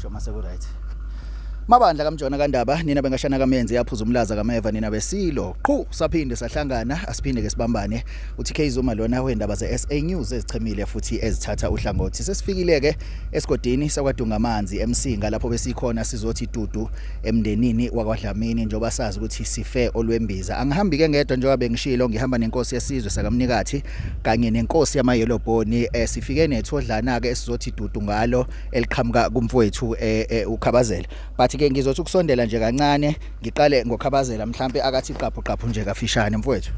Shoma seku right. Mabandla kaMjona kaNdaba nina bengashana kamenze yaphuza umlaza kaMeva nina besilo qhu saphinde sahlangana asiphinde ke sibambane uTK Zuma lona wendaba zeSA News ezichemile futhi ezithatha uhlangothi sesifikile ke esigodini sakwaDungamanzi eMsinga lapho besikhona sizothi dudu emndenini wakwaDlamini njoba sazi ukuthi sife olwembiza angihambi ke ngedwa njengoba bengishilo ngihamba nenkosi yesizwe sakaMnikathi kanye nenkosi yamayelobhoni sifike nethodlana ke esizothi dudu ngalo eliqhamuka kumfowethu uKhabazela bathi ke ngizothi ukusondela nje kancane ngiqale ngokhabazela mhlambe akathi qaphu nje kafishane mfowethu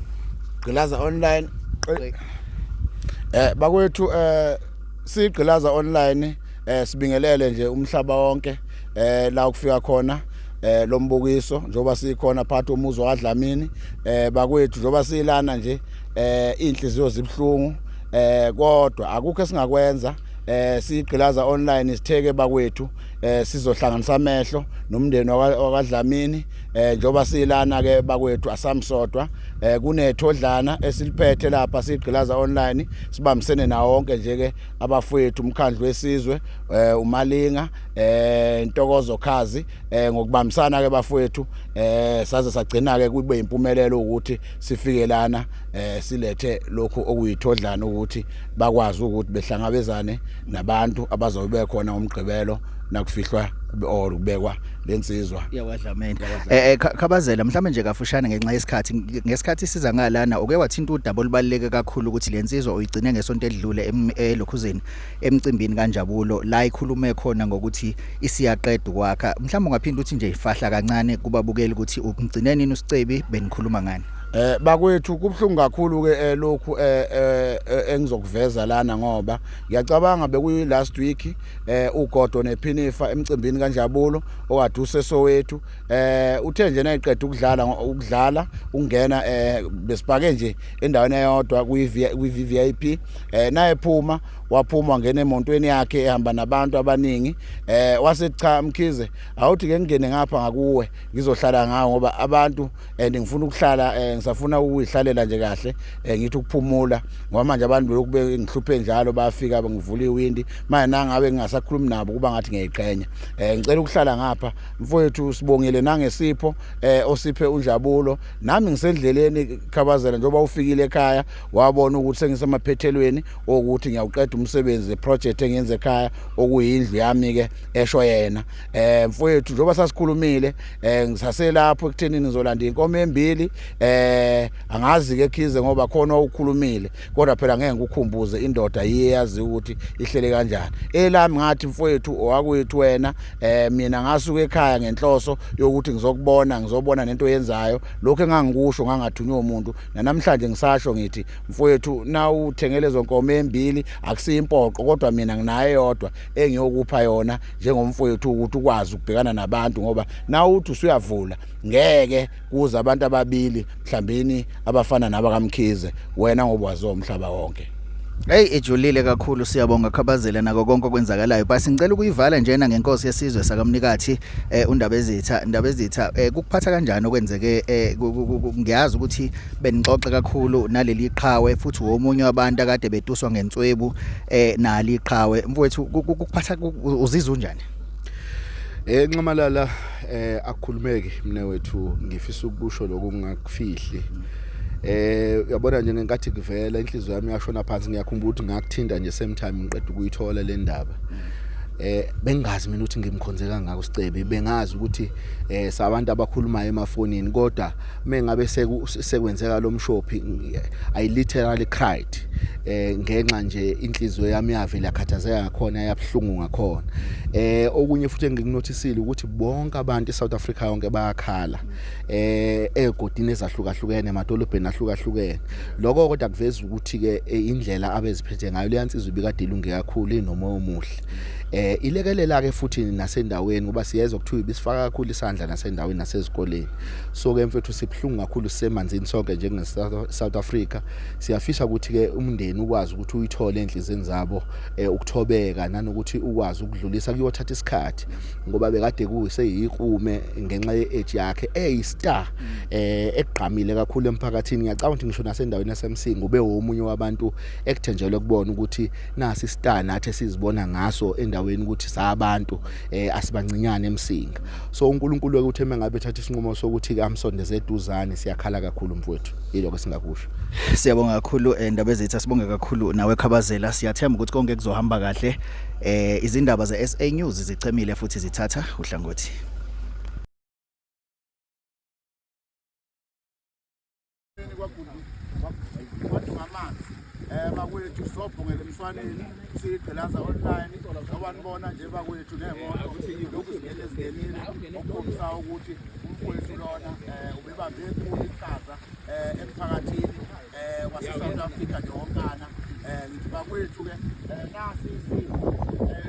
Gqilaza online bakwethu sigqilaza online sibingelele nje umhlaba wonke la ukufika khona lombukiso njoba sikhona phakathi umuzi wakwaDlamini bakwethu njoba silana nje inhliziyo zibhlungu kodwa akukho esingakwenza sigqilaza online sitheke bakwethu sizohlanganisa amehlo nomndeni wakwaDlamini njoba silana ke bakwethu asamsodwa kunethodlana esiliphethe lapha sigqilaza online sibambisene na wonke nje ke abafowethu umkhandlu wesizwe uMalinga Ntokozo Khazi ngokubambisana ke bafowethu saze sagcina ke kube impumelelo ukuthi sifike lana silethe lokho okuyithodlana ukuthi bakwazi ukuthi behlangabezane nabantu abazobe khona ngomgqibelo nakufihlwa or kubekwa lensizwa yakwaDlamini Khabazela mhlawumbe nje kafushane ngenxa yesikhathi ngesikhathi siza ngalana oke wathinta udaba olubaleke kakhulu ukuthi lensizwa uyigcine ngesonto edlule elokhuzeni emcimbini kaNjabulo la ikhulume khona ngokuthi isiyaqeda ukwakha mhlawumbe ungaphinda uthi nje ifahla kancane kubabukeli ukuthi ungcine nini usicebi benikhuluma ngani bakwethu kubhlungu kakhulu ke lokhu engizokuveza lana ngoba ngiyacabanga bekuyi last week uGodo nePhinifa emcimbini kaNjabulo okade usesowethu uthe nje nayiqeda ukudlala ungena besipake nje endaweni eyodwa kwi-VIP naye waphuma ngene emontweni yakhe ehamba nabantu abaningi wasethi cha Mkhize awuthi ke ngene ngapha ngakuwe ngizohlala ngawo ngoba abantu ngifuna ukuhlala ngisafuna ukuyihlalela nje kahle ngithi ukuphumula ngoba manje abantu belokube ngihluphe njalo bayafika bengivula iwindi manje nangabe ngingasakhulumi nabo kuba ngathi ngiyiqhenya ngicela ukuhlala ngapha mfowethu sibongile nangesipho osiphe uNjabulo nami ngisendleleni Khabazela njoba ufikile ekhaya wabona ukuthi sengisemaphethelweni ukuthi ngiyaqeda umsebenzi project engenze ekhaya okuyindlu yami ke esho yena mfowethu njoba sasikhulumile ngisaselapho ekuthenini ngizolanda inkomo embili angazi ke Khize ngoba khona ukukhulumile kodwa phela ngeke ngikukhumbuze indoda iyazi ukuthi ihlele kanjani elami ngathi mfowethu owakwethu wena mina ngasuka ekhaya ngenhloso yokuthi ngizobona nento yenzayo lokho engangikusho ngangathunywa umuntu namhlanje ngisasho ngithi mfowethu na uthengele zonkomo embili akusimpoqo kodwa mina nginaye yodwa engiyokupha yona njengomfowethu ukuthi ukwazi ukubhekana nabantu ngoba na uthi usuyavula ngeke kuza abantu ababili mhlambeni abafana nabakaMkhize wena ngoba wazo umhlaba wonke ejulile kakhulu siyabonga Khabazela nako konke okwenzakalayo basi ngicela ukuyivala njena ngenkosi yesizwe sakaMnikathi undaba ezitha kukuphatha kanjani okwenzeke ngiyazi ukuthi benixoxe kakhulu naleli qhawe futhi womunye wabantu akade betuswa ngenswebu nali qhawe mfowethu kukuphatha uzizwa unjani Nxamalala akukhulumeki mina wethu ngifisa ukusho lokungakufihli uyabona nje ngenkathi kuvela inhliziyo yami yashona phansi ngiyakhumbula ukuthi ngakuthinda nje same time ngiqeda ukuyithola le ndaba bengazi mina ukuthi ngimkhonze kangaka uSicebi bengazi ukuthi sabantu abakhulumayo emafonini kodwa mengabe sekwenzeka lo mshophi I literally cried ngenxa nje inhliziyo yami yavela yakhathazeka ngakhona yabhlungu ngakhona okunye futhi engikunotisile ukuthi bonke abantu eSouth Africa yonke bayakhala egodini ezahlukahlukene emadolobheni ahlukahlukene lokho kodwa kuveza ukuthi ke indlela abeziphethe ngayo leyansizwe ibikade ilunge kakhulu inomoya omuhle ilekelela ke futhi nasendaweni ngoba siyezwa ukuthi ibisifaka kakhulu isandla nasendaweni nasezikoleni so ke mfethu sibhlungu kakhulu sisemanzini sonke njenge South Africa siyafisa ukuthi ke umndeni ukwazi ukuthi uyithole enhlizweni zabo ukuthobeka nanokuthi ukwazi ukudlulisa kuyothatha isikhathi ngoba bekade kuyiseyiqume ngenxa ye-age yakhe eyistar egqamile kakhulu emphakathini ngiyacabanga ukuthi ngisho nasendaweni yaseMsinga ube omunye wabantu ekuthenjelwe kubona ukuthi nasi istar nathi sizibona ngaso endaweni endaweni ukuthi sabantu asibancinyane emsinga. So uNkulunkulu ukuthi mengabe ethatha isinqumo sokuthi amsondeze eduzane siyakhala kakhulu mfowethu, yiloko singakusho. Siyabonga kakhulu indaba ezithi sibonge kakhulu nawe Khabazela, siyathemba ukuthi konke kuzohamba kahle. Izindaba ze-SA News zicemile futhi zithatha uhlangothi. Bakwethu sobhongela emswaneni sigqilaza online awanibona nje bakwethu nemoto lokhu singene ezingenile okukhombisa ukuthi umfowethu lona ubebambe enkulu iqhaza emphakathini wase-South Africa njonkana. Ngithi bakwethu ke nasi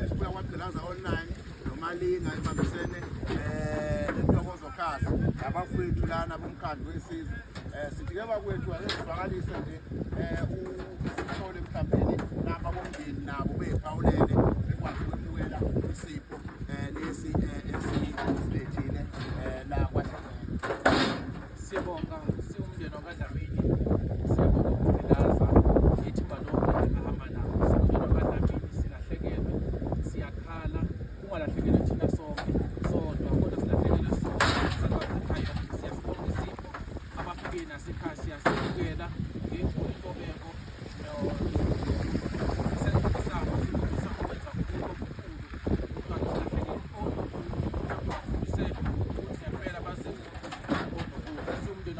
sibuya kwagqilaza online nomalinga ebambisene nentokozo khasi abafowethu lana bomkhandlu wesizwe. Sithi ke bakwethu ayezivakalise nje uSithole mhlawumbe naba bomndeni nabo bephawulele bekwazi ukwemukela isipho lesi esilethile la kwaShongwe. Siyabonga siwumndeni wakwaDlamini, siyabonga ukuphilaza ithimba lonke ahamba nabo. Siwumndeni wakwaDlamini, silahlekelwe, siyakhala, ungalahlekelwe thina sonke sodwa kodwa silahlekelwe sonke sakwakhaya. Siyasibonga isipho abafike nasekhaya, siyasibukela ngenkobeko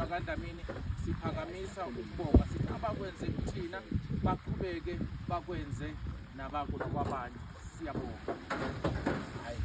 kaDlamini. Siphakamisa ukubonga sithi abakwenze kuthina baqhubeke bakwenze nabakwabanye. Siyabonga. Hayi